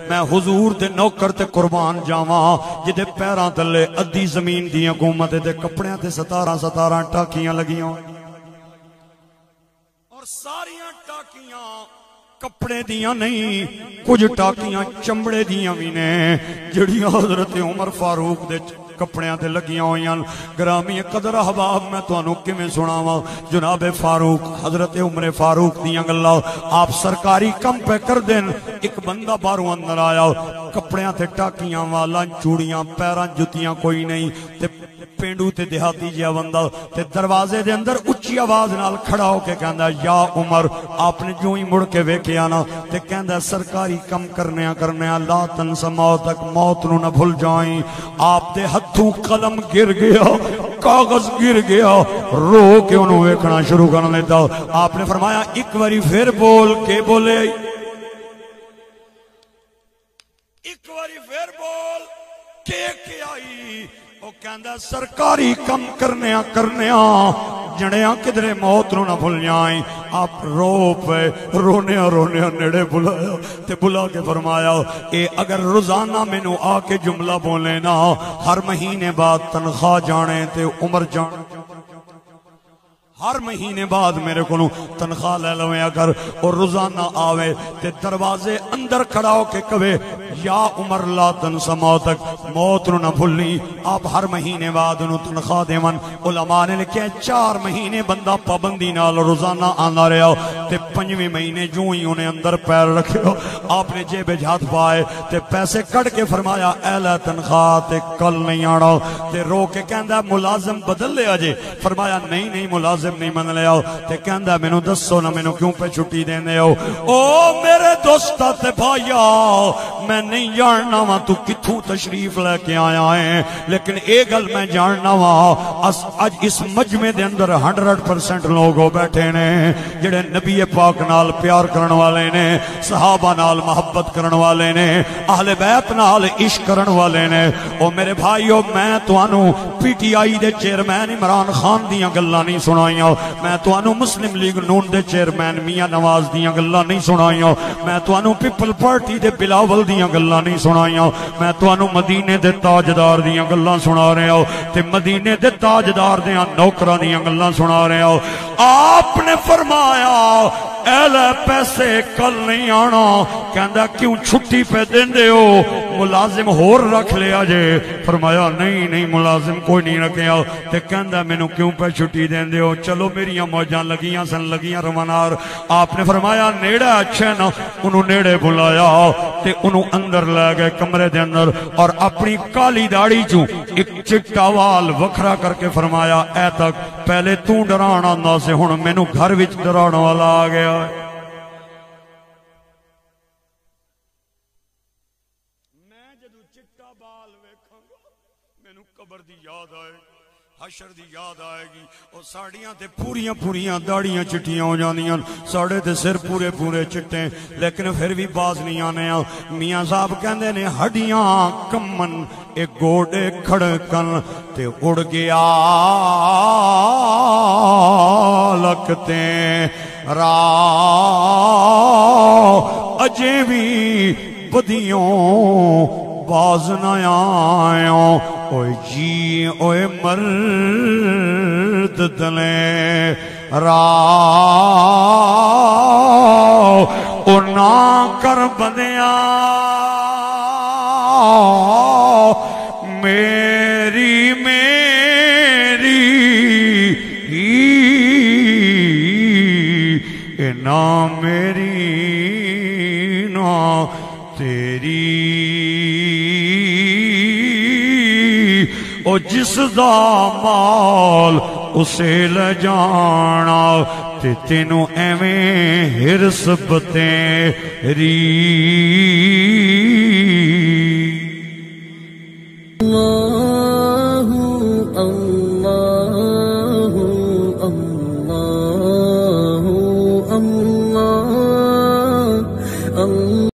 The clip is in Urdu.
میں حضور دے نوکر تے قربان جاواں جدے پیراں تلے ادھی زمین دی حکومت دے کپڑیاں تے 17 ٹاکیاں لگیاں اور ساریاں ٹاکیاں کپڑے دیاں نہیں کچھ ٹاکیاں چمڑے دیاں بھی نے جڑیاں حضرت عمر فاروق دے کپڑیاں تے لگیاں ہویاں گرامی قدر احباب میں تانوں کیویں سناواں جناب فاروق حضرت عمر فاروق دیاں گلاں آپ سرکاری کم پہ کر دین ایک بندہ باہروں اندر آیا کپڑیاں تے ٹاکیاں والاں چوڑیاں پیراں جتیاں کوئی نہیں تے پینڈو تے دیہاتی جیا بندہ تے دروازے دے اندر اچھی آواز نال کھڑا ہو کے کہندا یا عمر آپ نے جو ہی مڑ کے ویکھیا نا تے کہندا سرکاری کم کرنے لا تنس موتک موت نو نہ بھول جائیں آپ دے ہتھوں قلم گر گیا کاغذ گر گیا رو کے انہوں ویکھنا شروع کرنے لیتا آپ نے فرمایا ایک باری پھر بول کے بولے ایک باری پھر بول کے آئی وہ کہندا سرکاری کم کرنے جڑیاں کدھرے موت نو نہ بھول جائیں آپ رو پہ رونے نیڑے بلایا تے بلا کے فرمایا اے اگر روزانہ میں نو آ کے جملہ بولے نا ہر مہینے بعد تنخواہ جانے تے عمر جانے ہر مہینے بعد میرے کو تنخواہ لے لویں اگر اور روزانہ آوے تے دروازے اندر کھڑا ہو کے کہے یا عمر لا تنس موتک موت نو نہ بھولنی آپ ہر مہینے بعد انہوں تنخواہ دیون علماء نے لکھے 4 مہینے بندہ پابندی نال روزانہ آنا رہا تے 5ویں مہینے جو ہی انہیں اندر پیر رکھے آپ نے جیب ہاتھ پائے تے پیسے کٹ کے فرمایا اے لے تنخواہ تے کل نہیں آنا تے رو کے کہندا ملازم بدل لیا جے فرمایا نہیں ملازم نہیں من لیا تے کہندا مینوں دسو نا مینوں کیوں پہ چھٹی دیندے ہو او میرے دوستا تے بھائیا میں نہیں جاننا وا تو کتھوں تشریف لے کے آیا ہے لیکن ایک گل میں جاننا وا اج اس مجمع دے اندر 100% لوگ بیٹھے نے جڑے نبی پاک نال پیار کرن والے نے صحابہ نال محبت کرن والے نے اہل بیت نال عشق کرن والے نے او میرے بھائیو میں تانوں P T I they chairman Imran Khan دیاں گلاں نہیں سنائیاں میں تانوں مسلم لیگ نون دے چیئرمین میاں نواز دیاں گلاں نہیں سنائیاں میں تانوں پیپل پارٹی دے بلاول دیاں گلاں نہیں سنائیاں میں تانوں مدینے دے تاجدار دیاں گلاں سنا رہے ہو تے مدینے دے تاجدار دیاں نوکراں دیاں گلاں سنا رہے ہو آپ نے فرمایا اے لے پیسے کل نہیں آنا کہندا کیوں چھٹی پہ دیندے ہو ملازم ہور رکھ لیا جے فرمایا نہیں ملازم کوئی نہیں رکھیا تے کہندا مینوں کیوں پہ چھٹی دیندے ہو چلو میریاں موجاں لگیاں روانار آپ نے فرمایا نیڑا اچھے نا انہوں نیڑے بلایا تے انہوں اندر لے گئے کمرے دے اندر اور اپنی کالی داڑھی چوں ایک چٹا وال وکھرا کر کے فرمایا اے تک پہلے تو ڈرانا نہ سے ہن مینوں گھر وچ ڈرانا والا آ گیا میں جدو چٹا بال ویکھاں گا مینوں قبر دی یاد آئے حشر دی یاد آئے گی اور ساڑیاں تے پوریاں داڑیاں چٹیاں ہو جانیاں ساڑے تے سر پورے چٹیں لیکن پھر بھی باز نہیں آنے میاں صاحب کہندے نے ہڈیاں کمن ایک گوڑے کھڑکن تے اڑ گیا لکتے اجے بھی بدیوں باز نہ آیاں اوے جی اوے مرد دلے او نا کر بندیاں میری نا میری نا تیری او جس دا مال اسے لے جانا تے تینوں ایویں ہرس بتیری